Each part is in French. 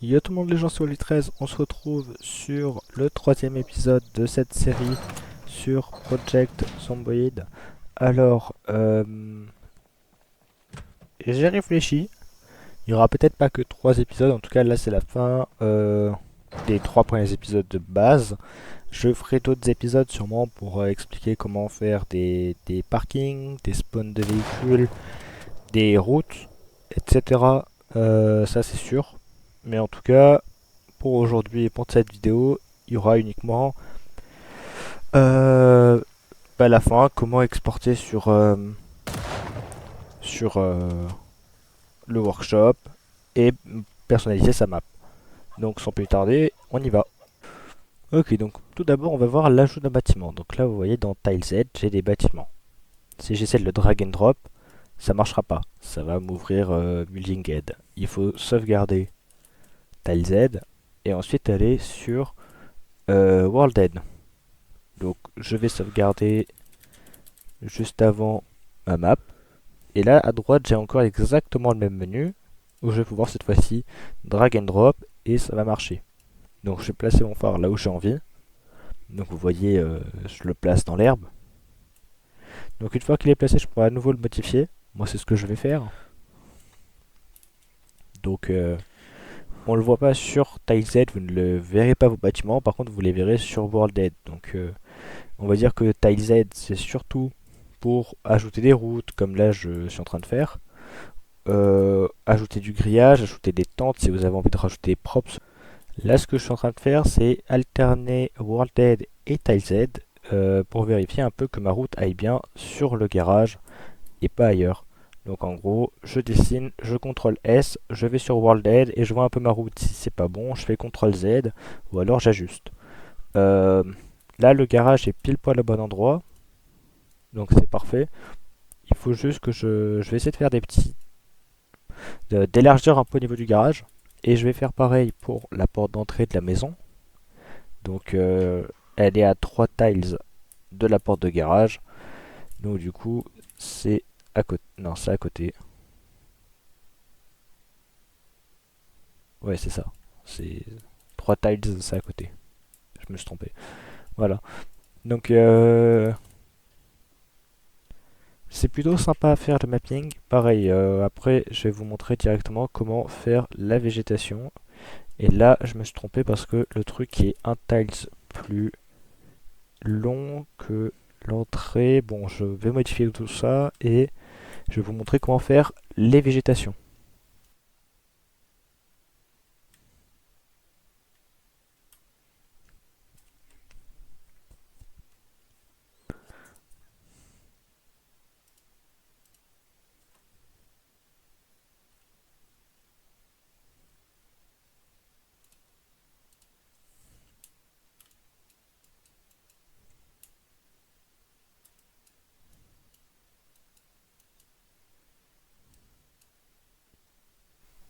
Yo tout le monde, les gens, sur les 13, on se retrouve sur le troisième épisode de cette série sur Project Zomboid. Alors, j'ai réfléchi, il y aura peut-être pas que 3 épisodes, en tout cas là c'est la fin des 3 premiers épisodes de base. Je ferai d'autres épisodes sûrement pour expliquer comment faire des parkings, des spawns de véhicules, des routes, etc. Ça c'est sûr. Mais en tout cas, pour aujourd'hui et pour cette vidéo, il y aura uniquement euh, à la fin comment exporter sur le workshop et personnaliser sa map. Donc sans plus tarder, on y va. Ok, donc tout d'abord on va voir l'ajout d'un bâtiment. Donc là vous voyez dans TileZ j'ai des bâtiments. Si j'essaie de le drag and drop, ça marchera pas. Ça va m'ouvrir Building Head. Il faut sauvegarder TileZ et ensuite aller sur World Head. Donc je vais sauvegarder juste avant ma map. Et là à droite j'ai encore exactement le même menu où je vais pouvoir cette fois-ci drag and drop et ça va marcher. Donc je vais placer mon phare là où j'ai envie. Donc vous voyez je le place dans l'herbe. Donc une fois qu'il est placé je pourrai à nouveau le modifier. Moi c'est ce que je vais faire. Donc on le voit pas sur TileZ, vous ne le verrez pas vos bâtiments, par contre vous les verrez sur WorldEd. Donc on va dire que TileZ c'est surtout pour ajouter des routes comme là je suis en train de faire. Ajouter du grillage, ajouter des tentes si vous avez envie de rajouter des props. Là, ce que je suis en train de faire, c'est alterner WorldEd et TileZ pour vérifier un peu que ma route aille bien sur le garage et pas ailleurs. Donc en gros, je dessine, je contrôle S, je vais sur WorldEd et je vois un peu ma route. Si c'est pas bon, je fais CTRL Z ou alors j'ajuste. Euh, Là, le garage est pile poil au bon endroit, donc c'est parfait. Il faut juste que je vais essayer de faire des petits d'élargir un peu au niveau du garage. Et je vais faire pareil pour la porte d'entrée de la maison. Donc elle est à 3 tiles de la porte de garage. Donc du coup c'est à côté. Non, c'est à côté. Ouais, c'est ça. C'est 3 tiles, c'est à côté. Je me suis trompé. Voilà. Donc c'est plutôt sympa à faire le mapping. Pareil, après je vais vous montrer directement comment faire la végétation. Et là, je me suis trompé parce que le truc est un tiles plus long que l'entrée. Bon, je vais modifier tout ça et je vais vous montrer comment faire les végétations.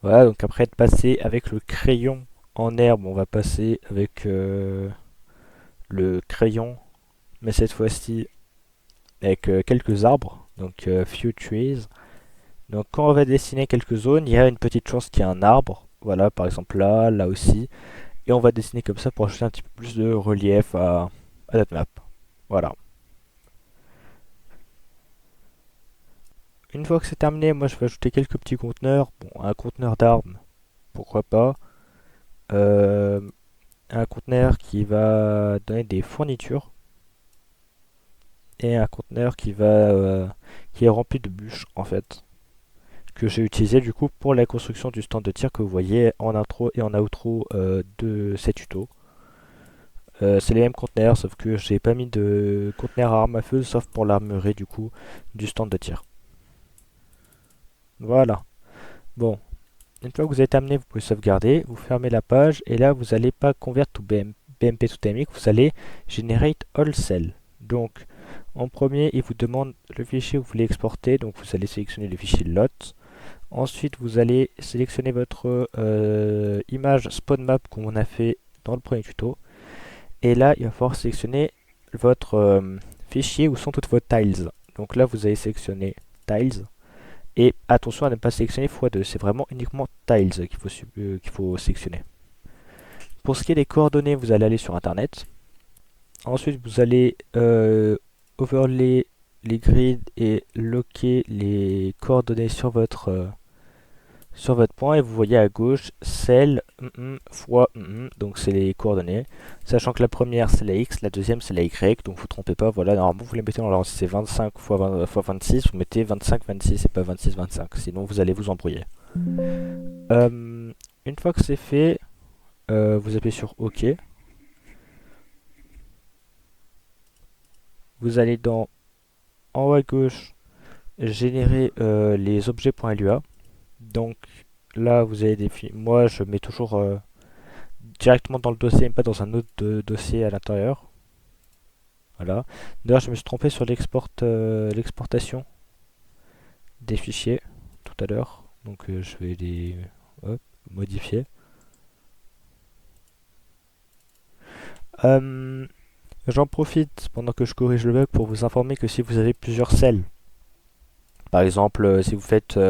Voilà, donc après être passé avec le crayon en herbe, on va passer avec le crayon, mais cette fois-ci avec quelques arbres, donc few trees. Donc quand on va dessiner quelques zones, il y a une petite chance qu'il y ait un arbre. Voilà, par exemple là, là aussi. Et on va dessiner comme ça pour ajouter un petit peu plus de relief à notre map. Voilà. Une fois que c'est terminé, moi je vais ajouter quelques petits conteneurs. Bon, un conteneur d'armes, pourquoi pas. Euh, un conteneur qui va donner des fournitures. Et un conteneur qui est rempli de bûches en fait. Que j'ai utilisé du coup pour la construction du stand de tir que vous voyez en intro et en outro de ces tutos. C'est les mêmes conteneurs sauf que j'ai pas mis de conteneur à armes à feu sauf pour l'armurerie du coup du stand de tir. Voilà. Bon, une fois que vous êtes amené, vous pouvez sauvegarder, vous fermez la page et là vous n'allez pas convert to BMP to dynamic, vous allez generate all cell. Donc en premier, il vous demande le fichier que vous voulez exporter, donc vous allez sélectionner le fichier lot. Ensuite, vous allez sélectionner votre image spawn map comme on a fait dans le premier tuto. Et là, il va falloir sélectionner votre fichier où sont toutes vos tiles. Donc là, vous allez sélectionner tiles. Et attention à ne pas sélectionner x2, c'est vraiment uniquement tiles qu'il faut sélectionner. Pour ce qui est des coordonnées, vous allez aller sur internet. Ensuite, vous allez overlay les grids et loquer les coordonnées sur votre point et vous voyez à gauche celle fois donc c'est les coordonnées. Sachant que la première c'est la x, la deuxième c'est la y, donc vous ne trompez pas, voilà, normalement vous les mettez dans l'ordre, si c'est 25 fois 20 fois 26, vous mettez 25 26 et pas 26 25, sinon vous allez vous embrouiller. Une fois que c'est fait, vous appuyez sur OK. Vous allez en haut à gauche générer les objets.lua. Donc là vous avez défini, moi je mets toujours directement dans le dossier et pas dans un autre dossier à l'intérieur. Voilà. D'ailleurs je me suis trompé sur l'exportation des fichiers tout à l'heure. Donc je vais les modifier. J'en profite pendant que je corrige le bug pour vous informer que si vous avez plusieurs cells, par exemple si vous faites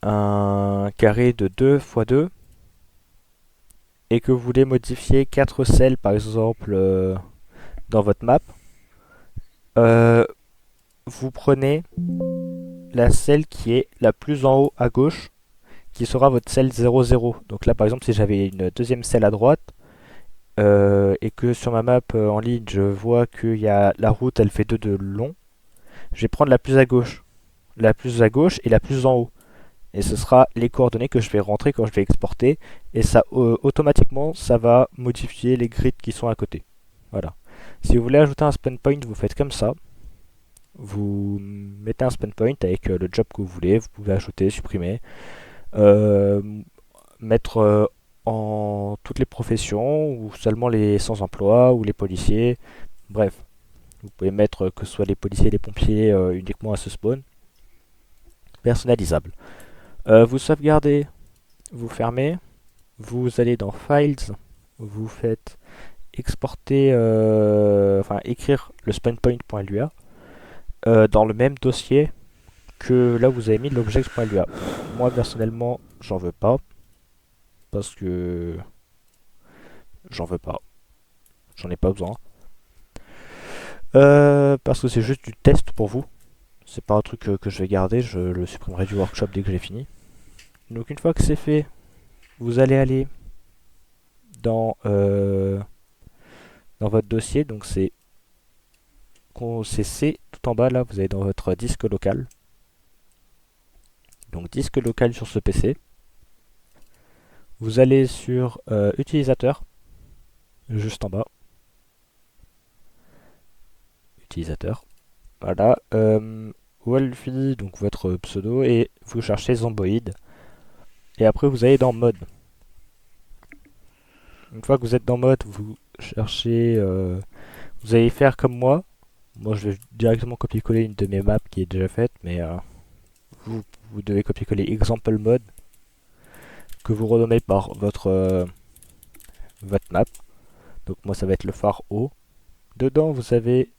un carré de 2 x 2 et que vous voulez modifier 4 cells par exemple dans votre map, vous prenez la celle qui est la plus en haut à gauche qui sera votre cell 00. Donc là par exemple si j'avais une deuxième cell à droite et que sur ma map en ligne je vois que la route elle fait 2 de long, je vais prendre la plus à gauche et la plus en haut. Et ce sera les coordonnées que je vais rentrer quand je vais exporter. Et ça, automatiquement, ça va modifier les grids qui sont à côté. Voilà. Si vous voulez ajouter un spawn point, vous faites comme ça. Vous mettez un spawn point avec le job que vous voulez. Vous pouvez ajouter, supprimer. Mettre en toutes les professions, ou seulement les sans-emploi, ou les policiers. Bref. Vous pouvez mettre que ce soit les policiers et les pompiers uniquement à ce spawn. Personnalisable. Vous sauvegardez, vous fermez, vous allez dans Files, vous faites exporter, enfin écrire le spawnpoint.lua dans le même dossier que là vous avez mis l'object.lua. Moi personnellement, j'en veux pas parce que j'en veux pas, j'en ai pas besoin. Parce que c'est juste du test pour vous. C'est pas un truc que je vais garder, je le supprimerai du workshop dès que j'ai fini. Donc une fois que c'est fait, vous allez aller dans votre dossier, donc c'est C tout en bas là, vous allez dans votre disque local. Donc disque local sur ce PC. Vous allez sur utilisateur, juste en bas. Utilisateur. Voilà. Wolfie, donc votre pseudo, et vous cherchez Zomboid. Et après vous allez dans mode. Une fois que vous êtes dans mode, vous cherchez, vous allez faire comme moi. Moi je vais directement copier-coller une de mes maps qui est déjà faite, mais vous devez copier-coller example mode que vous renommez par votre map. Donc moi ça va être le phare haut. Dedans vous avez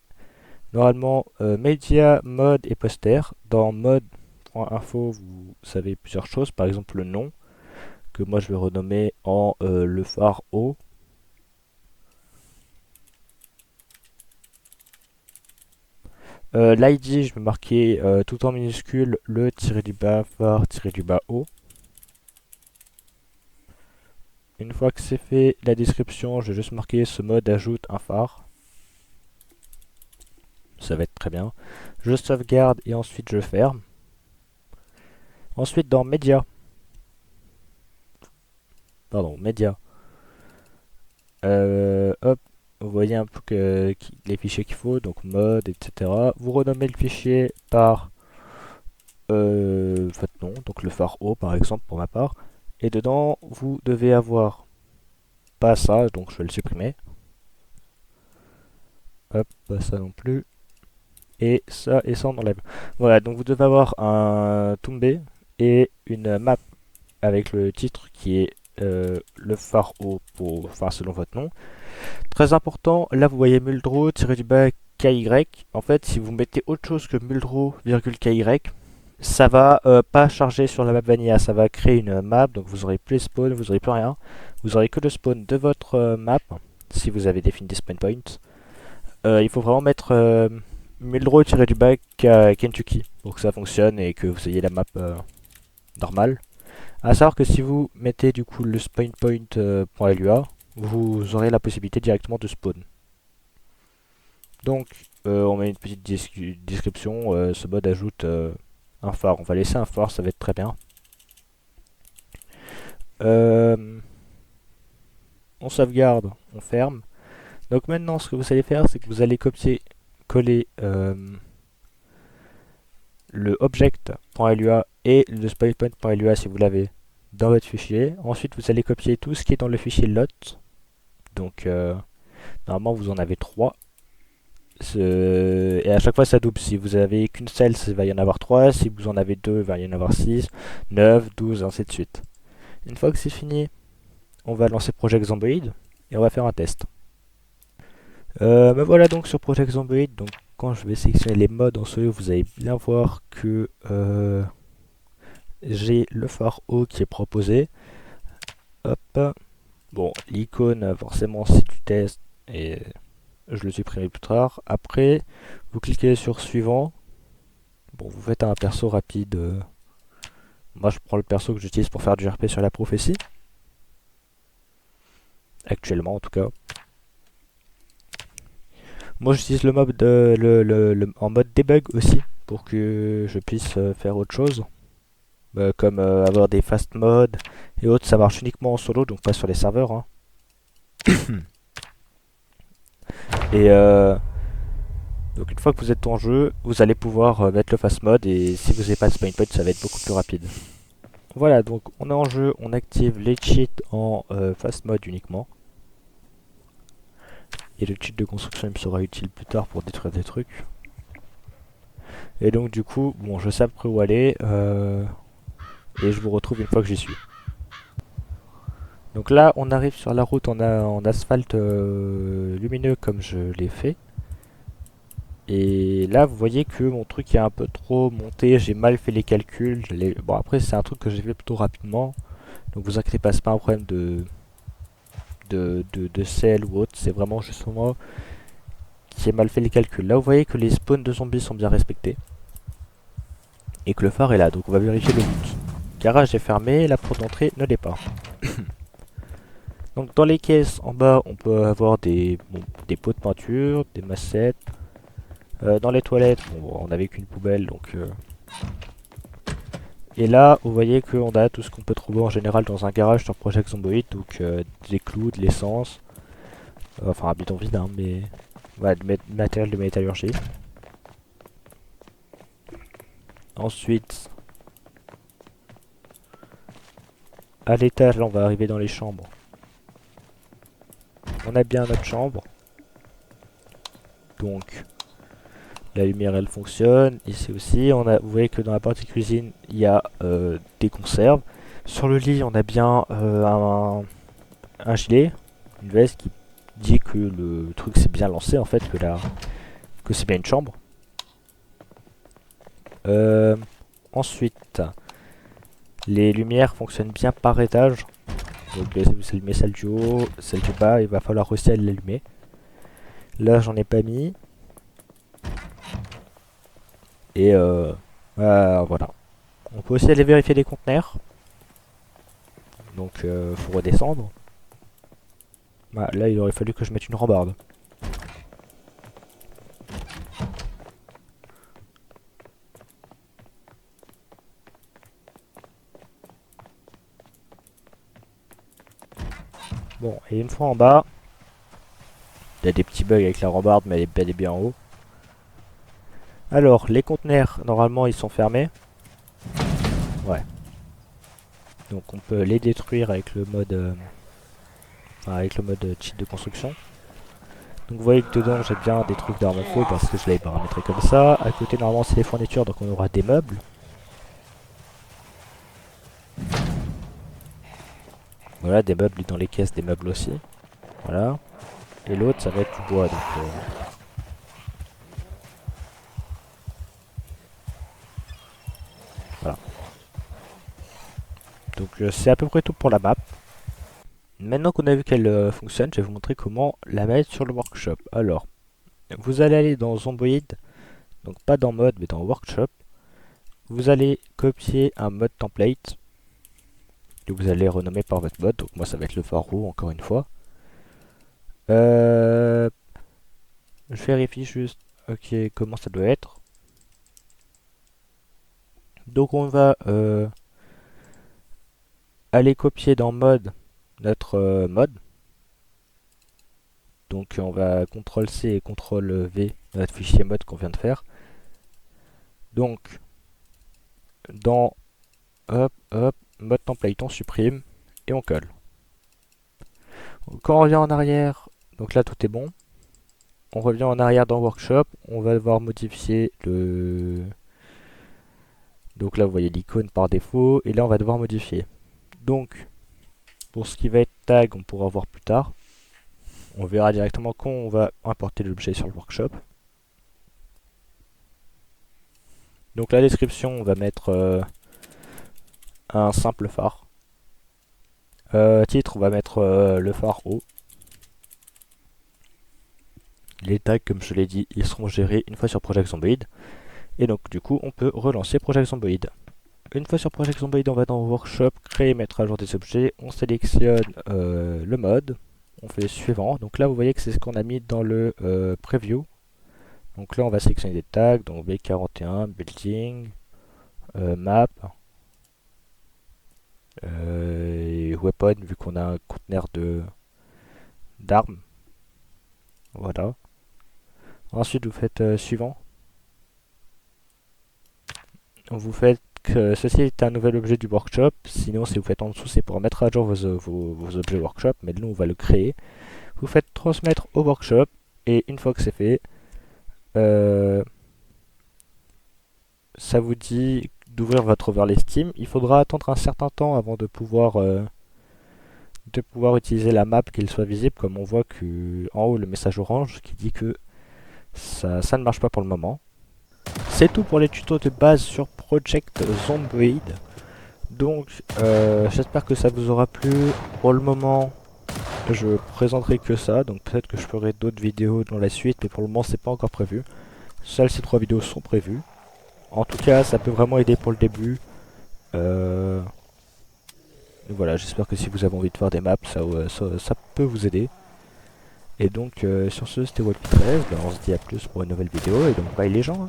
normalement média, mode et poster. Dans mode.info vous savez plusieurs choses, par exemple le nom que moi je vais renommer en le phare haut. L'ID je vais marquer tout en minuscule le tiré du bas phare tiré du bas haut. Une fois que c'est fait, la description, je vais juste marquer ce mode ajoute un phare. Ça va être très bien. Je sauvegarde et ensuite je ferme. Ensuite dans média. Pardon, média. Hop, vous voyez un peu les fichiers qu'il faut, donc mode, etc. Vous renommez le fichier par votre nom, donc le phare haut par exemple pour ma part. Et dedans, vous devez avoir pas ça, donc je vais le supprimer. Hop, pas ça non plus. Et ça on enlève. Voilà, donc vous devez avoir un Tombé et une map avec le titre qui est le phare haut enfin selon votre nom. Très important, là vous voyez Muldrow-KY. En fait, si vous mettez autre chose que Muldrow,KY, ça va pas charger sur la map Vanilla, ça va créer une map, donc vous aurez plus les spawns, vous aurez plus rien. Vous aurez que le spawn de votre map, si vous avez défini des spawn points. Il faut vraiment mettre Muldrow-du-bas Kentucky pour que ça fonctionne et que vous ayez la map normale. A savoir que si vous mettez du coup le spawn point.lua, vous aurez la possibilité directement de spawn. Donc on met une petite description, ce mode ajoute un phare. On va laisser un phare, ça va être très bien. On sauvegarde, on ferme. Donc maintenant ce que vous allez faire, c'est que vous allez coller le object.lua et le spawnpoint.lua si vous l'avez dans votre fichier. Ensuite vous allez copier tout ce qui est dans le fichier lot. Donc normalement vous en avez 3. Et à chaque fois ça double. Si vous avez qu'une seule, il va y en avoir 3. Si vous en avez 2, il va y en avoir 6, 9, 12, ainsi de suite. Une fois que c'est fini, on va lancer Project Zomboid et on va faire un test. Me voilà donc sur Project Zomboid. Donc quand je vais sélectionner les modes en solo, vous allez bien voir que j'ai le phare haut qui est proposé. Hop. Bon, l'icône forcément c'est du test et je le supprimerai plus tard. Après, vous cliquez sur suivant. Bon, vous faites un perso rapide. Moi, je prends le perso que j'utilise pour faire du RP sur la prophétie. Actuellement, en tout cas. Moi, j'utilise le mode en mode debug aussi pour que je puisse faire autre chose. Comme avoir des fast modes et autres. Ça marche uniquement en solo, donc pas sur les serveurs. Hein. Et donc une fois que vous êtes en jeu, vous allez pouvoir mettre le fast mode et si vous n'avez pas de spawn point, ça va être beaucoup plus rapide. Voilà, donc on est en jeu, on active les cheats en fast mode uniquement. Et le cheat de construction il me sera utile plus tard pour détruire des trucs. Et donc du coup, bon, je sais à peu près où aller et je vous retrouve une fois que j'y suis. Donc là, on arrive sur la route en asphalte lumineux comme je l'ai fait. Et là, vous voyez que mon truc est un peu trop monté, j'ai mal fait les calculs. Bon, après, c'est un truc que j'ai fait plutôt rapidement. Donc vous inquiétez pas, c'est pas un problème de sel ou autre. C'est vraiment juste moi qui ai mal fait les calculs. Là, vous voyez que les spawns de zombies sont bien respectés. Et que le phare est là, donc on va vérifier le but. Garage est fermé, la porte d'entrée ne l'est pas. Donc dans les caisses en bas, on peut avoir des pots de peinture, des massettes. Dans les toilettes, bon, on n'avait qu'une poubelle, donc... Et là, vous voyez qu'on a tout ce qu'on peut trouver en général dans un garage sur Project Zomboid, donc des clous, de l'essence, enfin un bidonville, hein, mais... Voilà, du matériel de métallurgie. Ensuite, à l'étage, là on va arriver dans les chambres. On a bien notre chambre. Donc, la lumière elle fonctionne. Ici aussi, vous voyez que dans la partie cuisine, il y a des conserves. Sur le lit, on a bien un gilet, une veste qui dit que le truc s'est bien lancé en fait, que c'est bien une chambre. Ensuite, les lumières fonctionnent bien par étage. Donc vous allumez celle du haut, celle du bas, il va falloir aussi l'allumer. Là j'en ai pas mis. Et voilà. On peut aussi aller vérifier les conteneurs. Donc faut redescendre. Bah, là il aurait fallu que je mette une rambarde. Bon, et une fois en bas, il y a des petits bugs avec la rambarde, mais elle est bien en haut. Alors, les conteneurs, normalement, ils sont fermés. Ouais. Donc, on peut les détruire avec le mode, cheat de construction. Donc, vous voyez que dedans, j'ai bien des trucs d'armes à feu parce que je l'avais paramétré comme ça. À côté, normalement, c'est les fournitures, donc on aura des meubles. Voilà, des meubles dans les caisses, des meubles aussi. Voilà. Et l'autre, ça va être du bois. Donc, c'est à peu près tout pour la map. Maintenant qu'on a vu qu'elle fonctionne, je vais vous montrer comment la mettre sur le workshop. Alors, vous allez aller dans Zomboid, donc pas dans mode mais dans workshop. Vous allez copier un mode template que vous allez renommer par votre mode. Donc moi ça va être le pharo encore une fois. Je vérifie juste ok comment ça doit être. Donc on va aller copier dans mode notre mode. Donc on va CTRL C et CTRL V notre fichier mode qu'on vient de faire. Donc dans hop hop mode template on supprime et on colle. Quand on revient en arrière, donc là tout est bon. On revient en arrière dans workshop, on va devoir modifier le... Donc là vous voyez l'icône par défaut et là on va devoir modifier. Donc pour ce qui va être tag on pourra voir plus tard. On verra directement quand on va importer l'objet sur le workshop. Donc la description on va mettre un simple phare. Titre on va mettre le phare haut. Les tags comme je l'ai dit ils seront gérés une fois sur Project Zomboid. Et donc du coup on peut relancer Project Zomboid. Une fois sur Project Zomboid on va dans Workshop, créer, mettre à jour des objets, on sélectionne le mode, on fait suivant. Donc là vous voyez que c'est ce qu'on a mis dans le preview. Donc là on va sélectionner des tags, donc B41, building, map, et weapon vu qu'on a un conteneur d'armes. Voilà. Ensuite vous faites suivant. Vous faites que ceci est un nouvel objet du workshop. Sinon, si vous faites en dessous, c'est pour mettre à jour vos objets workshop. Mais nous, on va le créer. Vous faites transmettre au workshop. Et une fois que c'est fait, ça vous dit d'ouvrir votre overlay Steam. Il faudra attendre un certain temps avant de pouvoir utiliser la map, qu'elle soit visible. Comme on voit que en haut, le message orange qui dit que ça ne marche pas pour le moment. C'est tout pour les tutos de base sur Project Zomboid. Donc j'espère que ça vous aura plu. Pour le moment je présenterai que ça, donc peut-être que je ferai d'autres vidéos dans la suite, mais pour le moment c'est pas encore prévu. Seules ces 3 vidéos sont prévues. En tout cas ça peut vraiment aider pour le début. Voilà, j'espère que si vous avez envie de faire des maps ça peut vous aider. Et donc sur ce c'était Walpi13, on se dit à plus pour une nouvelle vidéo et donc bye les gens.